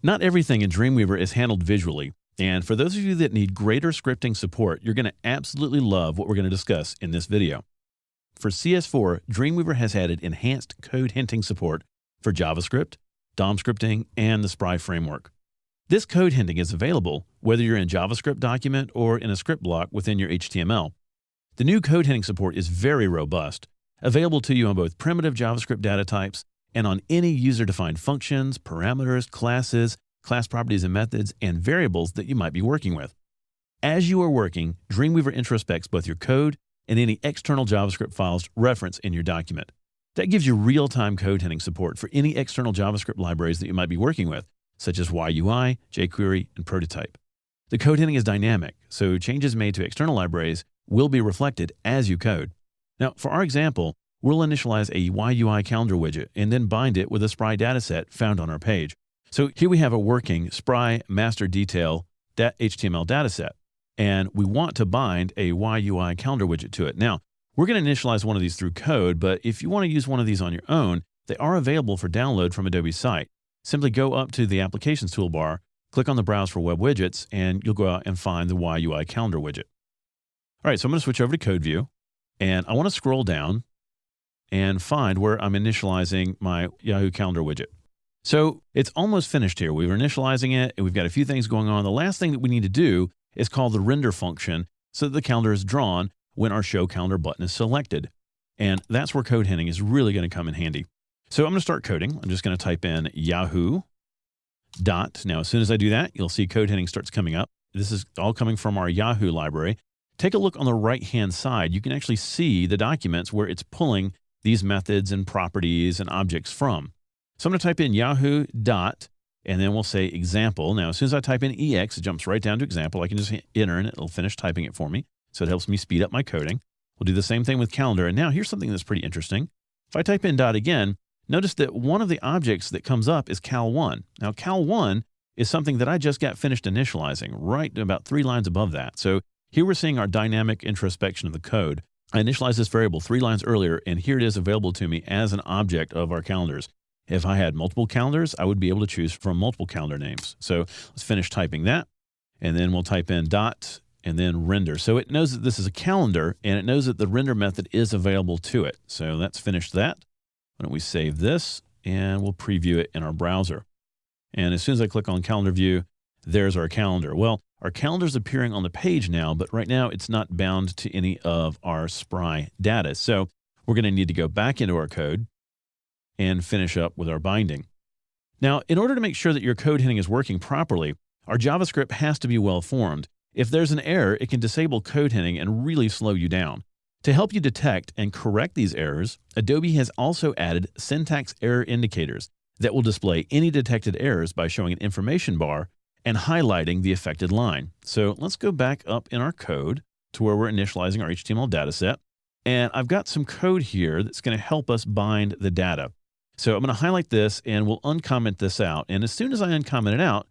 Not everything in Dreamweaver is handled visually, and for those of you that need greater scripting support, you're going to absolutely love what we're going to discuss in this video. For CS4, Dreamweaver has added enhanced code hinting support for JavaScript, DOM scripting, and the Spry framework. This code hinting is available whether you're in a JavaScript document or in a script block within your HTML. The new code hinting support is very robust, available to you on both primitive JavaScript data types and on any user-defined functions, parameters, classes, class properties and methods, and variables that you might be working with. As you are working, Dreamweaver introspects both your code and any external JavaScript files referenced in your document. That gives you real-time code hinting support for any external JavaScript libraries that you might be working with, such as YUI, jQuery, and Prototype. The code hinting is dynamic, so changes made to external libraries will be reflected as you code. Now, for our example, we'll initialize a YUI calendar widget and then bind it with a Spry dataset found on our page. So here we have a working Spry master detail HTML dataset, and we want to bind a YUI calendar widget to it. Now, we're going to initialize one of these through code, but if you want to use one of these on your own, they are available for download from Adobe's site. Simply go up to the Applications toolbar, click on the Browse for Web Widgets, and you'll go out and find the YUI calendar widget. All right, so I'm going to switch over to Code View, and I want to scroll down and find where I'm initializing my Yahoo calendar widget. So it's almost finished here. We were initializing it, and we've got a few things going on. The last thing that we need to do is call the render function so that the calendar is drawn when our Show Calendar button is selected. And that's where code hinting is really going to come in handy. So I'm going to start coding. I'm just going to type in Yahoo dot. Now, as soon as I do that, you'll see code hinting starts coming up. This is all coming from our Yahoo library. Take a look on the right-hand side. You can actually see the documents where it's pulling these methods and properties and objects from. So I'm going to type in Yahoo dot, and then we'll say example. Now, as soon as I type in EX, it jumps right down to example. I can just hit enter, and it'll finish typing it for me. So it helps me speed up my coding. We'll do the same thing with calendar. And now here's something that's pretty interesting. If I type in dot again, notice that one of the objects that comes up is cal1. Now, cal1 is something that I just got finished initializing right about 3 lines above that. So here we're seeing our dynamic introspection of the code. I initialized this variable 3 lines earlier, and here it is available to me as an object of our calendars. If I had multiple calendars, I would be able to choose from multiple calendar names. So let's finish typing that, and then we'll type in dot and then render. So it knows that this is a calendar, and it knows that the render method is available to it. So let's finish that. Why don't we save this, and we'll preview it in our browser. And as soon as I click on calendar view, there's our calendar. Well, our calendar is appearing on the page now, but right now it's not bound to any of our Spry data. So we're going to need to go back into our code and finish up with our binding. Now, in order to make sure that your code hinting is working properly, our JavaScript has to be well formed. If there's an error, it can disable code hinting and really slow you down. To help you detect and correct these errors, Adobe has also added syntax error indicators that will display any detected errors by showing an information bar and highlighting the affected line. So let's go back up in our code to where we're initializing our HTML dataset. And I've got some code here that's going to help us bind the data. So I'm going to highlight this, and we'll uncomment this out. And as soon as I uncomment it out,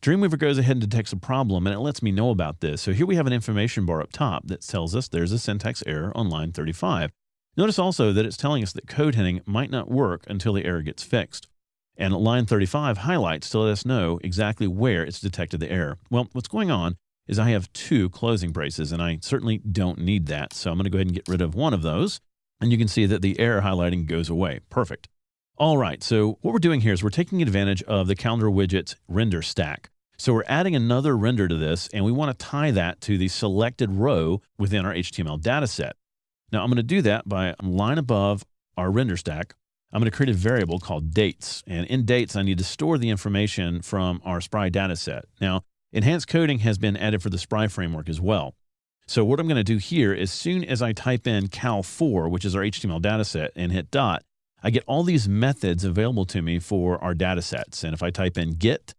Dreamweaver goes ahead and detects a problem, and it lets me know about this. So here we have an information bar up top that tells us there's a syntax error on line 35. Notice also that it's telling us that code hinting might not work until the error gets fixed. And line 35 highlights to let us know exactly where it's detected the error. Well, what's going on is I have 2 closing braces, and I certainly don't need that. So I'm going to go ahead and get rid of one of those, and you can see that the error highlighting goes away. Perfect. All right, so what we're doing here is we're taking advantage of the calendar widget's render stack. So we're adding another render to this, and we want to tie that to the selected row within our HTML dataset. Now I'm going to do that by a line above our render stack. I'm going to create a variable called dates, and in dates I need to store the information from our Spry dataset. Now, enhanced coding has been added for the Spry framework as well. So what I'm going to do here, as soon as I type in cal4, which is our HTML dataset, and hit dot, I get all these methods available to me for our datasets. And if I type in get,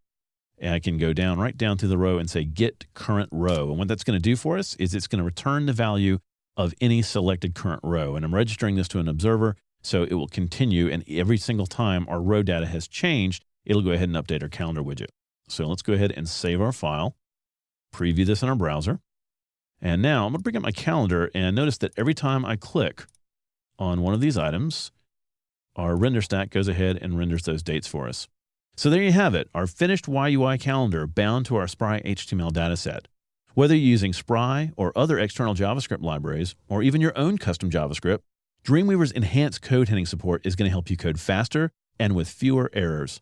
I can go down right down to the row and say get current row. And what that's going to do for us is it's going to return the value of any selected current row. And I'm registering this to an observer, so it will continue. And every single time our row data has changed, it'll go ahead and update our calendar widget. So let's go ahead and save our file, preview this in our browser. And now I'm going to bring up my calendar, and notice that every time I click on one of these items, our render stack goes ahead and renders those dates for us. So there you have it, our finished YUI calendar bound to our Spry HTML dataset. Whether you're using Spry or other external JavaScript libraries, or even your own custom JavaScript, Dreamweaver's enhanced code hinting support is going to help you code faster and with fewer errors.